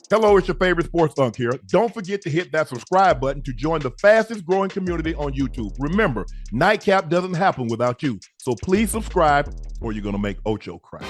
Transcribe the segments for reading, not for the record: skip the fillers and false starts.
Hello, it's your favorite sports Unc here. Don't forget to hit that subscribe button to join the fastest growing community on YouTube. Remember, Nightcap doesn't happen without you. So please subscribe or you're going to make Ocho cry.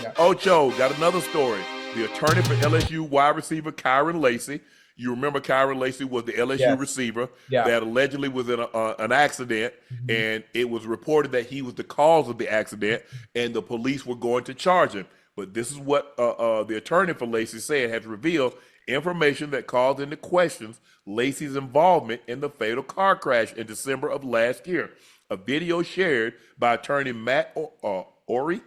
Yeah. Ocho got another story. The attorney for LSU wide receiver Kyren Lacy. You remember Kyren Lacy was the LSU receiver that allegedly was in an accident, and it was reported that he was the cause of the accident, and the police were going to charge him. But this is what the attorney for Lacy said has revealed information that called into questions Lacy's involvement in the fatal car crash in December of last year. A video shared by attorney Matt Ori,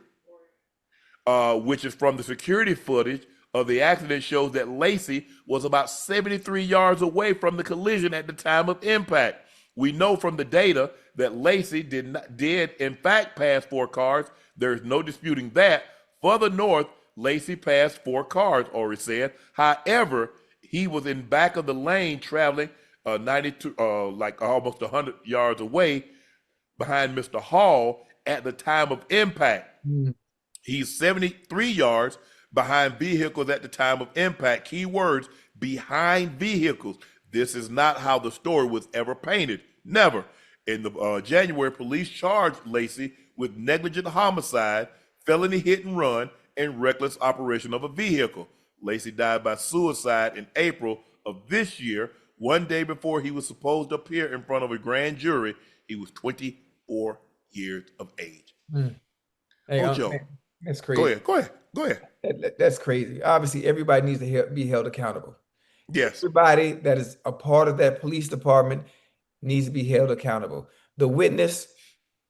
which is from the security footage of the accident, shows that Lacy was about 73 yards away from the collision at the time of impact. We know from the data that Lacy did in fact pass 4 cars. There's no disputing that. Further north, Lacy passed 4 cars, Ori said. However, he was in back of the lane traveling 92, like almost 100 yards away behind Mr. Hall at the time of impact. He's 73 yards behind vehicles at the time of impact. Key words, behind vehicles. This is not how the story was ever painted. Never. In the January, police charged Lacy with negligent homicide, felony hit and run, and reckless operation of a vehicle. Lacy died by suicide in April of this year, one day before he was supposed to appear in front of a grand jury. He was 24 years of age. Hey, Ocho, that's crazy. Go ahead. That's crazy. Obviously, everybody needs to be held accountable. Yes. Everybody that is a part of that police department needs to be held accountable. The witness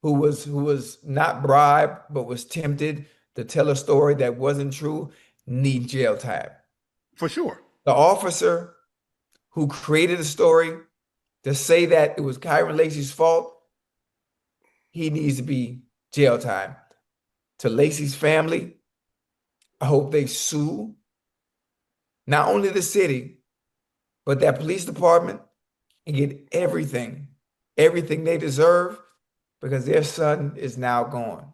who was not bribed but was tempted to tell a story that wasn't true needs jail time. For sure. The officer who created a story to say that it was Kyren Lacy's fault, he needs to be jail time. To Lacy's family, I hope they sue not only the city, but that police department and get everything they deserve, because their son is now gone.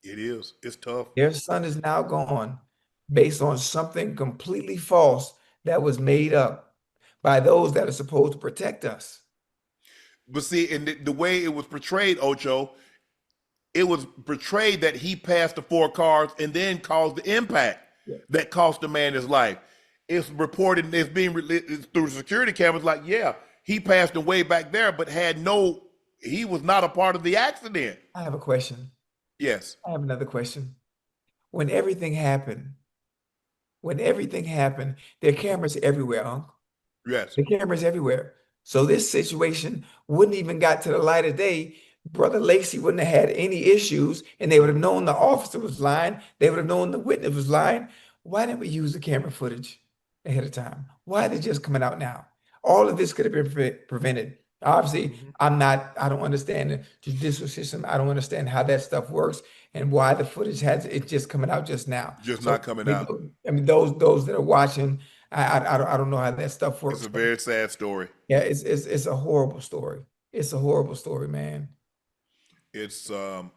It is. It's tough. Their son is now gone based on something completely false that was made up by those that are supposed to protect us. But see, in the way it was portrayed, Ocho, it was portrayed that he passed the 4 cars and then caused the impact that cost the man his life. It's reported, it's being through security cameras, like, yeah, he passed away back there, but he was not a part of the accident. I have a question. Yes. I have another question. When everything happened, there are cameras everywhere, Unc. Yes. The cameras everywhere. So this situation wouldn't even got to the light of day. Brother Lacy wouldn't have had any issues, and they would have known the officer was lying. They would have known the witness was lying. Why didn't we use the camera footage ahead of time? Why are they just coming out now? All of this could have been prevented. Obviously, I don't understand the judicial system. I don't understand how that stuff works and why the footage it's just coming out just now. Not coming out. I mean, those that are watching, I don't know how that stuff works. It's a very sad story. Yeah, it's a horrible story. It's a horrible story, man. It's the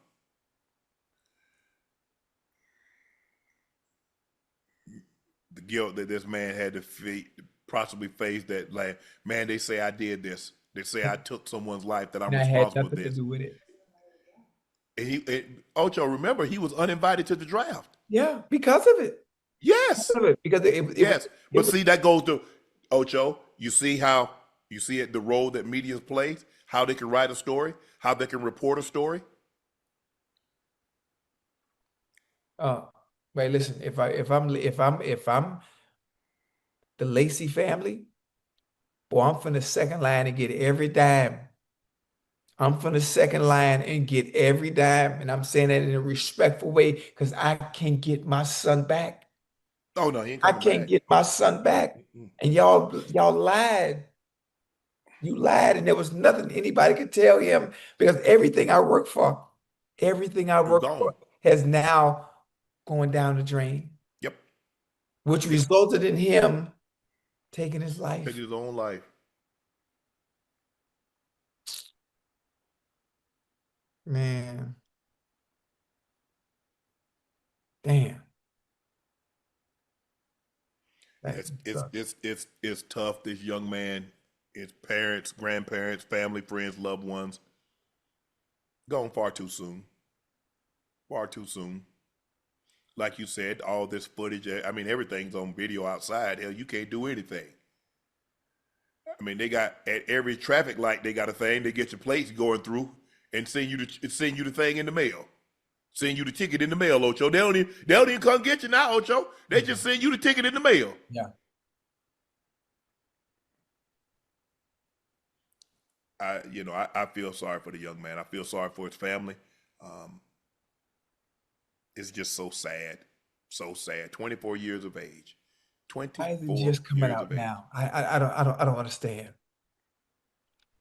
guilt that this man had to possibly face. That, like, man, they say I did this. They say I took someone's life, that I'm responsible for this. To do with it. And Ocho, remember, he was uninvited to the draft. Yeah, because of it. Yes. Because see, that goes to Ocho. You see the role that media plays, how they can write a story, how they can report a story. Wait, listen. If I'm the Lacy family, boy, I'm from the second line and get every dime. I'm from the second line and get every dime, and I'm saying that in a respectful way because I can't get my son back. Oh no, he ain't I can't get my son back, and y'all lied. You lied, and there was nothing anybody could tell him, because everything I work for, has now going down the drain. Yep. Which resulted in him taking his life. Taking his own life. Man. Damn. It's tough. This young man, his parents, grandparents, family, friends, loved ones, gone far too soon. Far too soon. Like you said, all this footage. I mean, everything's on video outside. Hell, you can't do anything. I mean, they got at every traffic light, they got a thing. They get your plates going through and send you the thing in the mail. Send you the ticket in the mail, Ocho. They don't even come get you now, Ocho. They just send you the ticket in the mail. Yeah. I feel sorry for the young man. I feel sorry for his family. It's just so sad. So sad. 24 years of age. Why 24 is it just coming years out of age. now? I don't understand.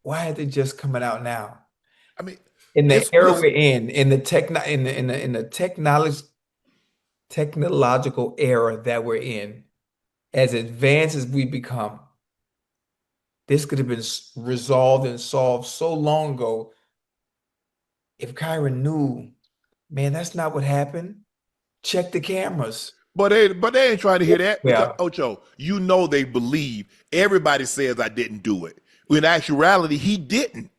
Why is it just coming out now? I mean, In the it's era listen, we're in the technological era that we're in, as advanced as we become, this could have been resolved and solved so long ago if Kyren knew, man, that's not what happened. Check the cameras. but they ain't trying to hear that because Yeah, Ocho, they believe everybody says I didn't do it. In actuality, he didn't.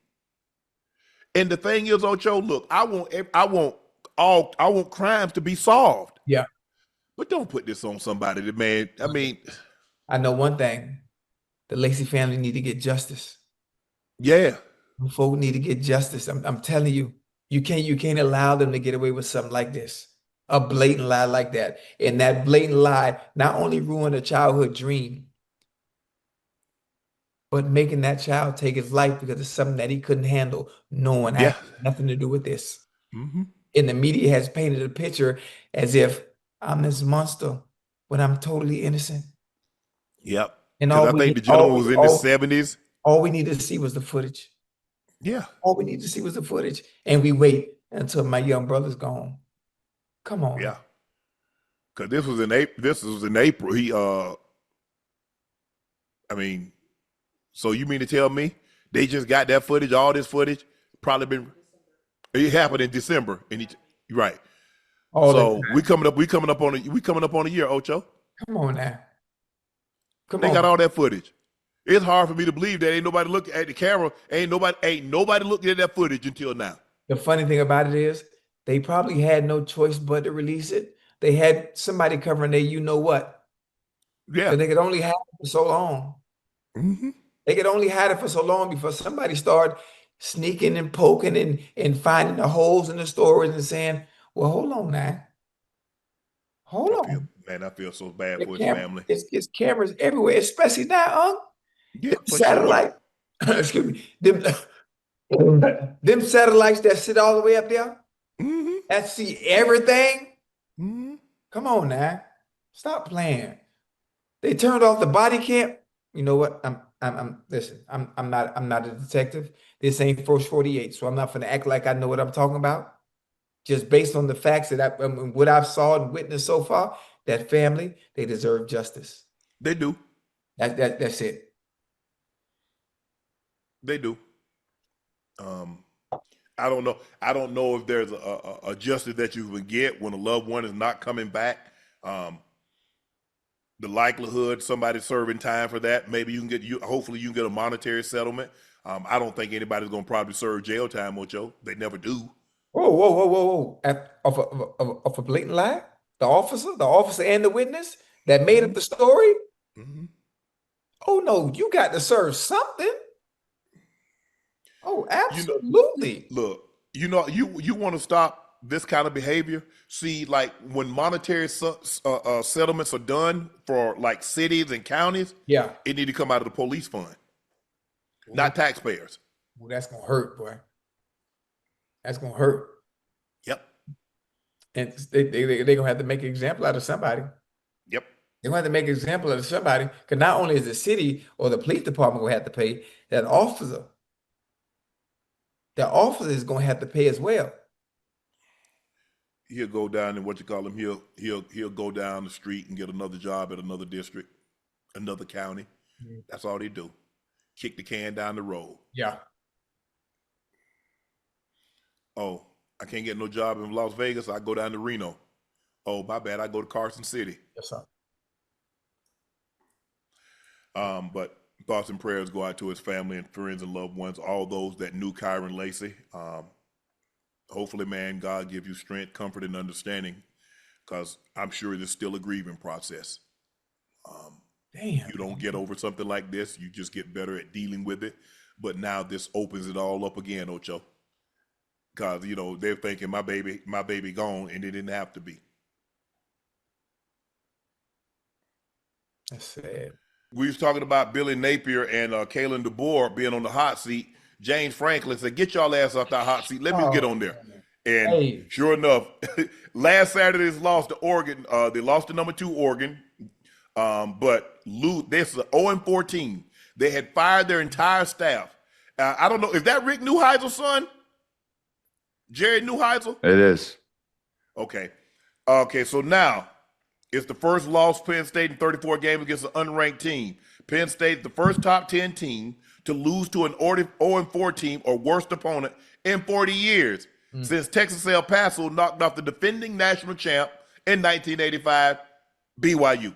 And the thing is, Ocho, look, I want crimes to be solved. yeah. But don't put this on somebody that, man. I mean, I know one thing. The Lacy family need to get justice. yeah. Folk need to get justice. I'm telling you, you can't allow them to get away with something like this. A blatant lie like that. And that blatant lie not only ruined a childhood dream, but making that child take his life because it's something that he couldn't handle. No one Yeah. had nothing to do with this. Mm-hmm. And the media has painted a picture as if I'm this monster when I'm totally innocent. Yep. And Because I think the gentleman was in the 70s. all we need to see was the footage. Yeah. All we need to see was the footage. And we wait until my young brother's gone. Come on. Yeah. Because this was in April. He I mean, so you mean to tell me they just got that footage, all this footage, probably been it happened in December. Right. All the So time. we coming up on a year, Ocho. Come on now. Come They on. got all that footage. It's hard for me to believe that ain't nobody looking at the camera. Ain't nobody looking at that footage until now. The funny thing about it is they probably had no choice but to release it. They had somebody covering their you know what. Yeah. Because they could only hide it for so long. Mm-hmm. They could only hide it for so long before somebody started sneaking and poking and finding the holes in the stories and saying, well, hold on now. Hold on. I feel so bad for his family. It's cameras everywhere, especially now, Unc. Yeah, for Satellite, excuse me, them satellites that sit all the way up there, Mm-hmm. that see everything. Mm-hmm. Come on now, stop playing. They turned off the body cam. You know what? Listen. I'm not a detective. This ain't First 48, so I'm not gonna act like I know what I'm talking about. Just based on the facts that what I've saw and witnessed so far, that family, they deserve justice. They do. That's it. They do. I don't know. I don't know if there's a justice that you can get when a loved one is not coming back. The likelihood somebody serving time for that, maybe you can get hopefully you can get a monetary settlement. I don't think anybody's gonna probably serve jail time, Ocho. They never do. Whoa. Of a blatant lie? The officer and the witness that made up Mm-hmm. the story? Mm-hmm. Oh no, you got to serve something. Oh, absolutely. Look, you want to stop this kind of behavior. See, like when monetary settlements are done for like cities and counties, Yeah. it need to come out of the police fund, not taxpayers. Well, that's gonna hurt, boy. That's gonna hurt. Yep. And they're gonna have to make an example out of somebody. Yep. They're gonna have to make an example out of somebody. Because not only is the city or the police department gonna have to pay, that officer, the officer is gonna have to pay as well. He'll go down and he'll go down the street and get another job at another district, another county. That's all they do. Kick the can down the road. Yeah. Oh, I can't get no job in Las Vegas. I go down to Reno. Oh, my bad. I go to Carson City. Yes, sir. But thoughts and prayers go out to his family and friends and loved ones, all those that knew Kyren Lacy. Hopefully, man, God give you strength, comfort, and understanding, because I'm sure there's still a grieving process. Damn. You don't get over something like this. You just get better at dealing with it. But now this opens it all up again, Ocho. Because, you know, they're thinking my baby gone, and it didn't have to be. That's sad. We was talking about Billy Napier and Kalen DeBoer being on the hot seat. James Franklin said, "Get y'all ass off that hot seat. Let me get on there." And sure enough, last Saturday's lost to Oregon. They lost to number 2 Oregon, but this is an 0-14. They had fired their entire staff. I don't know. Is that Rick Neuheisel's son? Jerry Neuheisel? It is. Okay. Okay, so now it's the first loss Penn State in 34 games against an unranked team. Penn State, the first top 10 team to lose to an 0-4 team or worst opponent in 40 years since Texas El Paso knocked off the defending national champ in 1985, BYU.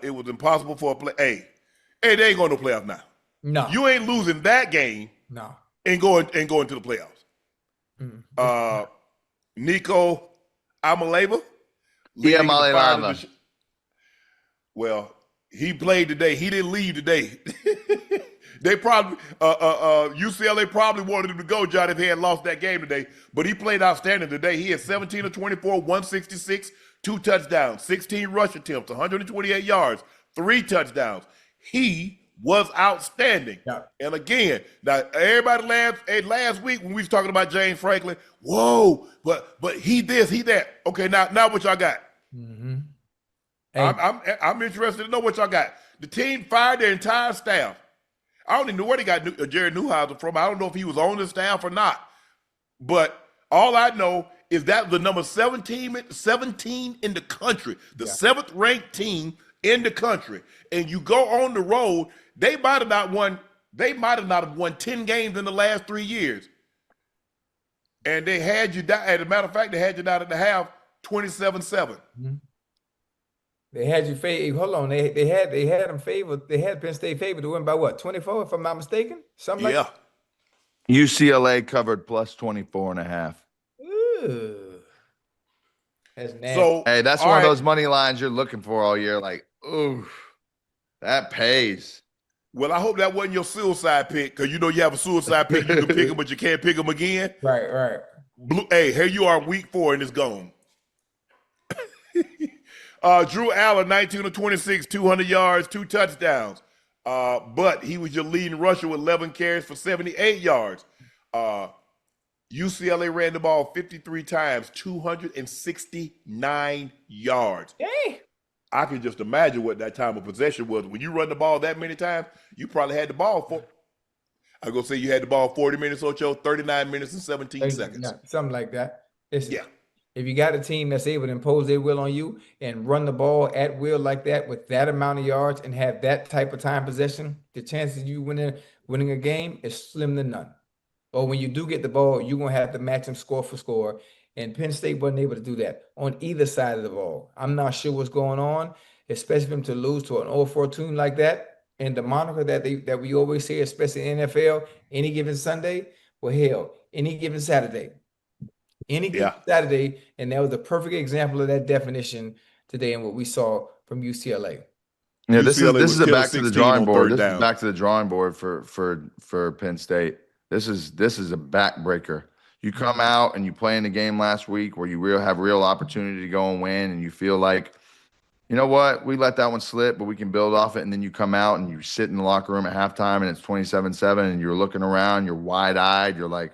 It was impossible for a play. Hey, they ain't going to playoff now. No. You ain't losing that game. No. And going to the playoffs. Nico Amaleva. Yeah, well, he played today. He didn't leave today. They probably UCLA probably wanted him to go, John, if he had lost that game today. But he played outstanding today. He had 17 of 24, 166, 2 touchdowns, 16 rush attempts, 128 yards, 3 touchdowns. He was outstanding. Yeah. And again, now everybody last week when we was talking about James Franklin, whoa, but he this, he that. Okay, now what y'all got? Hey. I'm interested to know what y'all got. The team fired their entire staff. I don't even know where they got Jerry Neuheiser from. I don't know if he was on the staff or not. But all I know is that the number 17 in the country, the 7th ranked team in the country, and you go on the road, they might have not won 10 games in the last 3 years. And they had you down, as a matter of fact, they had you down at the half 27-7. They had you favored. Hold on. They had them favored. They had Penn State favored to win by what? 24, if I'm not mistaken? Something like that? UCLA covered plus 24.5. Ooh. That's nasty. So, hey, that's one of those money lines you're looking for all year. Like, ooh, that pays. Well, I hope that wasn't your suicide pick, because you know you have a suicide pick. You can pick them, but you can't pick them again. Right. Hey, here you are, week 4, and it's gone. Drew Allen, 19 of 26, 200 yards, 2 touchdowns. But he was your leading rusher with 11 carries for 78 yards. UCLA ran the ball 53 times, 269 yards. Hey. I can just imagine what that time of possession was. When you run the ball that many times, you probably had the ball for, I'm going to say you had the ball 40 minutes, Ocho, 39 minutes and 17 seconds. Something like that. Listen, if you got a team that's able to impose their will on you and run the ball at will like that with that amount of yards and have that type of time possession, the chances of you winning a game is slim to none. Or when you do get the ball, you're going to have to match them score for score. And Penn State wasn't able to do that on either side of the ball. I'm not sure what's going on, especially for them to lose to an 0-4 team like that. And the moniker that we always say, especially in NFL, any given Sunday, well, hell, any given Saturday. Any given Saturday, and that was the perfect example of that definition today and what we saw from UCLA. Yeah, this is a back to the drawing board. This is back to the drawing board for Penn State. This is a backbreaker. You come out and you play in the game last week where you have real opportunity to go and win, and you feel like, you know what, we let that one slip, but we can build off it. And then you come out and you sit in the locker room at halftime and it's 27-7, and you're looking around, you're wide-eyed, you're like,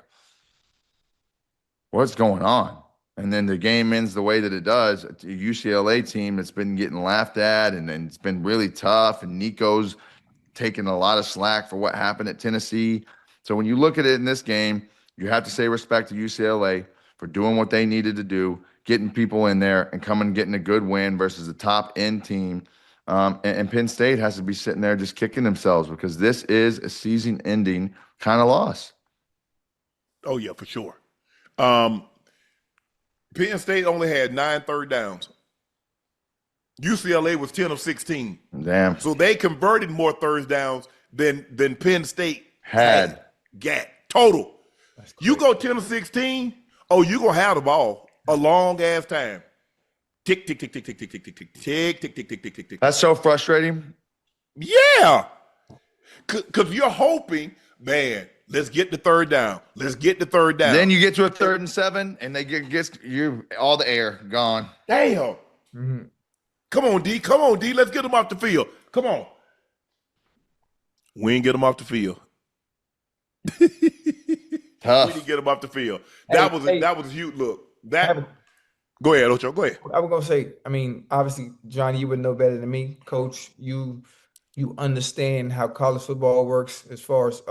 what's going on? And then the game ends the way that it does. A UCLA team that's been getting laughed at, and it's been really tough. And Nico's taking a lot of slack for what happened at Tennessee. So when you look at it in this game, you have to say respect to UCLA for doing what they needed to do, getting people in there and coming and getting a good win versus a top-end team. And Penn State has to be sitting there just kicking themselves because this is a season-ending kind of loss. Oh, yeah, for sure. Penn State only had 9 third downs. UCLA was 10 of 16. Damn. So they converted more third downs than Penn State had. Total. You go 10 of 16, oh, you're going to have the ball a long ass time. Tick, tick, tick, tick, tick, tick, tick, tick, tick, tick, tick, tick, tick, tick, tick, tick. That's so frustrating. Yeah. Because you're hoping, man, let's get the third down. Let's get the third down. Then you get to a 3rd and 7, and they get you all the air gone. Damn. Mm-hmm. Come on, D. Come on, D. Let's get them off the field. Come on. We ain't get them off the field. Tough. We didn't get them off the field. That was a huge look. Go ahead, Ocho. Go ahead. I was gonna say, I mean, obviously, Johnny, you would know better than me, Coach. You understand how college football works as far as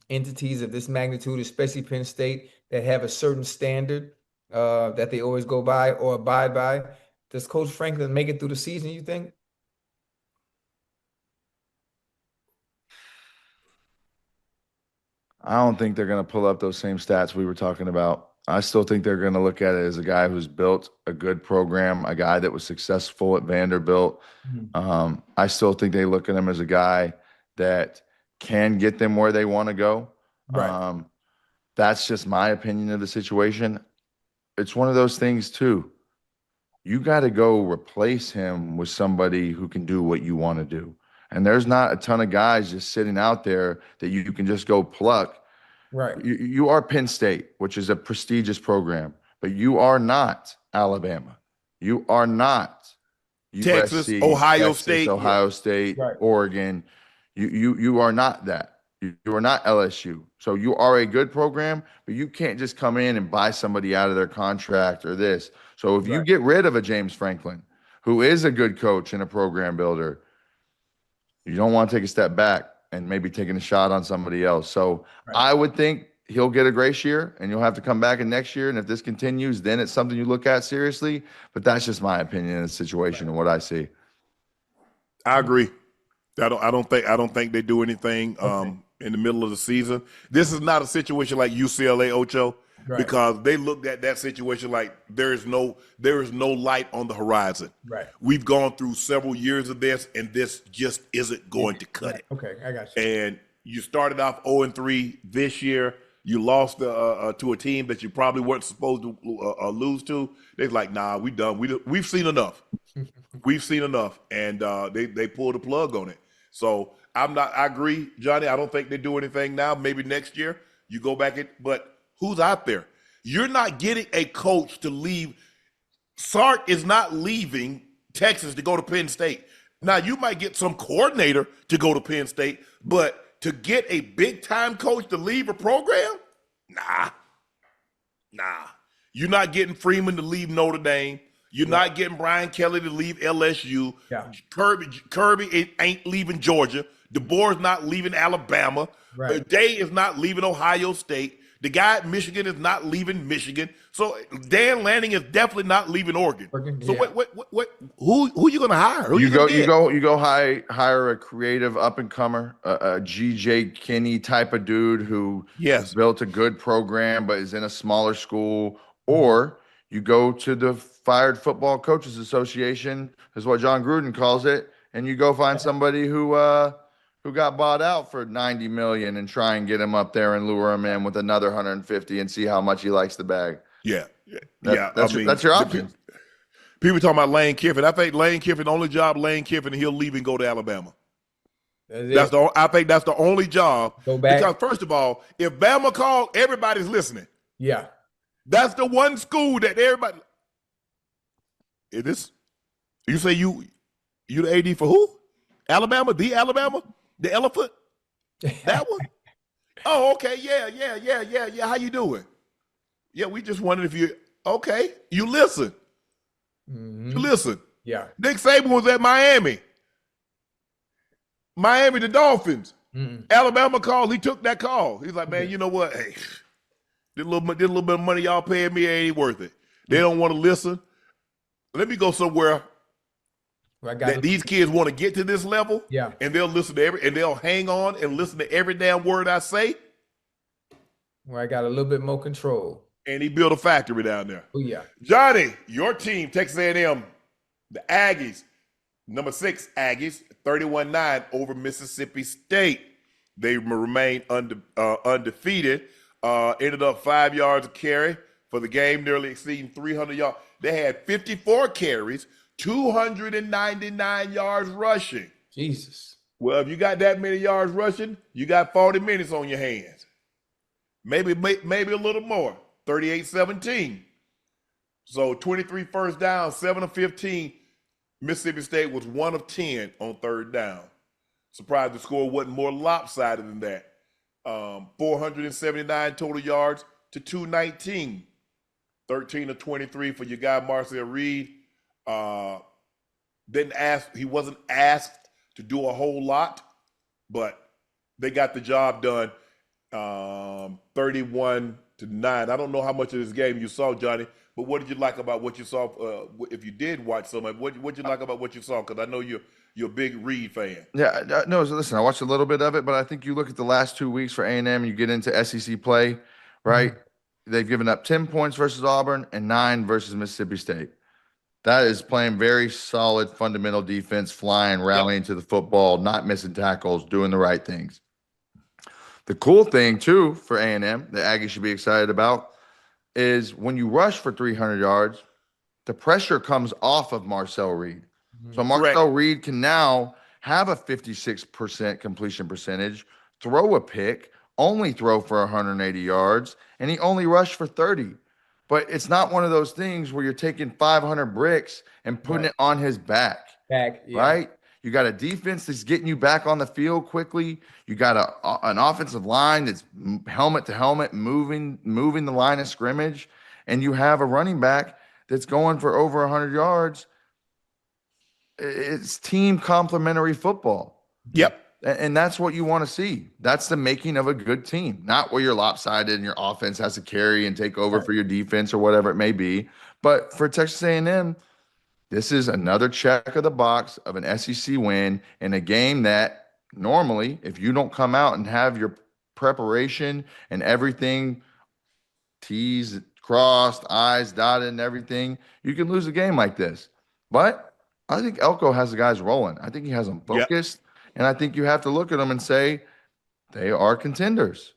entities of this magnitude, especially Penn State, that have a certain standard that they always go by or abide by. Does Coach Franklin make it through the season, you think? I don't think they're going to pull up those same stats we were talking about. I still think they're going to look at it as a guy who's built a good program, a guy that was successful at Vanderbilt. Mm-hmm. I still think they look at him as a guy that can get them where they want to go. Right. That's just my opinion of the situation. It's one of those things, too. You got to go replace him with somebody who can do what you want to do. And there's not a ton of guys just sitting out there that you can just go pluck. Right. You are Penn State, which is a prestigious program, but you are not Alabama. You are not Texas, USC, Ohio State, right. Oregon. You are not that. You are not LSU. So you are a good program, but you can't just come in and buy somebody out of their contract or this. So if you get rid of a James Franklin, who is a good coach and a program builder, you don't want to take a step back and maybe taking a shot on somebody else. So I would think he'll get a grace year and you'll have to come back in next year. And if this continues, then it's something you look at seriously. But that's just my opinion in the situation and what I see. I agree. I don't think they do anything in the middle of the season. This is not a situation like UCLA, Ocho, because they looked at that situation like there is no light on the horizon. Right. We've gone through several years of this, and this just isn't going to cut it. Okay, I got you. And you started off 0-3 this year. You lost to a team that you probably weren't supposed to lose to. They're like, nah, we done. We've seen enough. We've seen enough, and they pulled the plug on it. So I agree, Johnny. I don't think they do anything now. Maybe next year you go back but who's out there? You're not getting a coach to leave. Sark is not leaving Texas to go to Penn State. Now, you might get some coordinator to go to Penn State, but to get a big-time coach to leave a program? Nah. You're not getting Freeman to leave Notre Dame. You're not getting Brian Kelly to leave LSU. Yeah. Kirby ain't leaving Georgia. DeBoer's not leaving Alabama. Right. Day is not leaving Ohio State. The guy at Michigan is not leaving Michigan. So Dan Lanning is definitely not leaving Oregon. So who you gonna hire? You go hire a creative up and comer, a GJ Kinney type of dude who has built a good program but is in a smaller school, or you go to the Fired Football Coaches Association, is what John Gruden calls it, and you go find somebody who got bought out for $90 million and try and get him up there and lure him in with another 150 and see how much he likes the bag. That's your option. People talking about Lane Kiffin. I think Lane Kiffin, the only job Lane Kiffin, he'll leave and go to Alabama. I think that's the only job. Go back. Because first of all, if Bama called, everybody's listening. Yeah. That's the one school that everybody. Is this? You say you the AD for who? Alabama? The Alabama? The elephant? That one? Oh, okay. Yeah. How you doing? Yeah, we just wondered if you okay. You listen. Mm-hmm. You listen. Yeah. Nick Saban was at Miami. The Dolphins. Mm-hmm. Alabama called. He took that call. He's like, man, you know what? Hey, this little bit of money y'all paying me ain't worth it. They don't want to listen. Let me go somewhere that these kids want to get to this level. Yeah. And they'll listen to and they'll hang on and listen to every damn word I say. Where I got a little bit more control. And he built a factory down there. Oh, yeah. Johnny, your team, Texas A&M, the Aggies, number 6 Aggies, 31-9 over Mississippi State. They remain undefeated. Ended up 5 yards a carry for the game, nearly exceeding 300 yards. They had 54 carries, 299 yards rushing. Jesus. Well, if you got that many yards rushing, you got 40 minutes on your hands. Maybe a little more. 38-17. So 23 first down, 7 of 15. Mississippi State was 1 of 10 on third down. Surprised the score wasn't more lopsided than that. 479 total yards to 219. 13 of 23 for your guy Marcel Reed. He wasn't asked to do a whole lot, but they got the job done. 31-9. I don't know how much of this game you saw, Johnny, but what did you like about what you saw? If you did watch some of it, what did you like about what you saw? Because I know you're a big Reed fan. Yeah, no, so listen, I watched a little bit of it, but I think you look at the last 2 weeks for A&M, you get into SEC play, right? Mm-hmm. They've given up 10 points versus Auburn and 9 versus Mississippi State. That is playing very solid fundamental defense, flying, rallying to the football, not missing tackles, doing the right things. The cool thing, too, for A&M, that Aggie should be excited about, is when you rush for 300 yards, the pressure comes off of Marcel Reed. So Marcel Reed can now have a 56% completion percentage, throw a pick, only throw for 180 yards, and he only rushed for 30. But it's not one of those things where you're taking 500 bricks and putting it on his back. Right? You got a defense that's getting you back on the field quickly. You got an offensive line that's helmet to helmet, moving the line of scrimmage, and you have a running back that's going for over 100 yards. It's team complementary football. Yep. And that's what you want to see. That's the making of a good team, not where you're lopsided and your offense has to carry and take over for your defense or whatever it may be. But for Texas A&M, this is another check of the box of an SEC win in a game that normally, if you don't come out and have your preparation and everything, T's crossed, I's dotted and everything, you can lose a game like this. But I think Elko has the guys rolling. I think he has them focused. Yep. And I think you have to look at them and say they are contenders.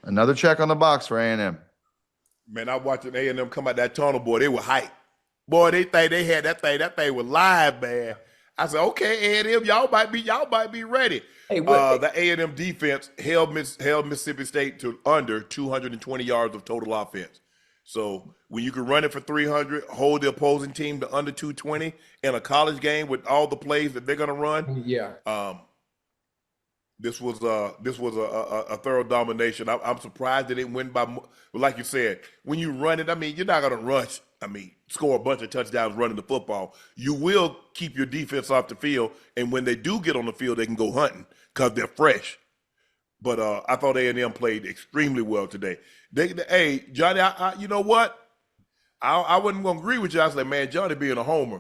Another check on the box for A&M. Man, I watched A&M come out that tunnel, boy. They were hyped. Boy, they think they had that thing. That thing was live, man. I said, okay, A&M, y'all might be ready. Hey, the A&M defense held Mississippi State to under 220 yards of total offense. So when you can run it for 300, hold the opposing team to under 220 in a college game with all the plays that they're going to run. This was a thorough domination. I'm surprised they didn't win by, but like you said, when you run it, I mean, you're not going to rush. I mean, score a bunch of touchdowns running the football. You will keep your defense off the field, and when they do get on the field, they can go hunting because they're fresh. But I thought A&M played extremely well today. Hey, Johnny, you know what? I wasn't going to agree with you. I was like, man, Johnny being a homer.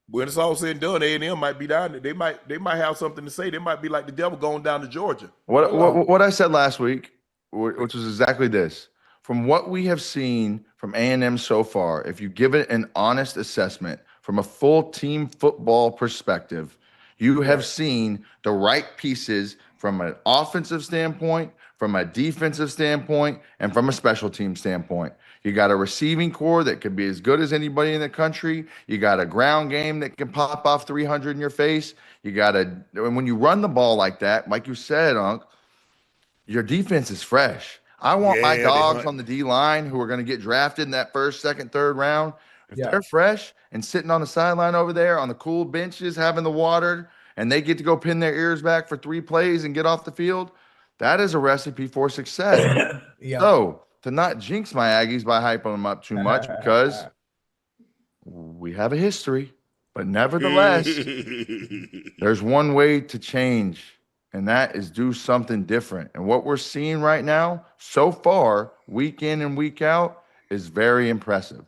When it's all said and done, A&M might be down there. They might have something to say. They might be like the devil going down to Georgia. What I said last week, which was exactly this. From what we have seen from A&M so far, if you give it an honest assessment from a full team football perspective, you have seen the right pieces from an offensive standpoint, from a defensive standpoint, and from a special team standpoint. You got a receiving core that could be as good as anybody in the country. You got a ground game that can pop off 300 in your face. And when you run the ball like that, like you said, Unc, your defense is fresh. I want my dogs on the D-line who are going to get drafted in that first, second, third round. If they're fresh and sitting on the sideline over there on the cool benches, having the water, and they get to go pin their ears back for 3 plays and get off the field, that is a recipe for success. So to not jinx my Aggies by hyping them up too much because we have a history, but nevertheless, there's one way to change, and that is do something different. And what we're seeing right now, so far, week in and week out, is very impressive.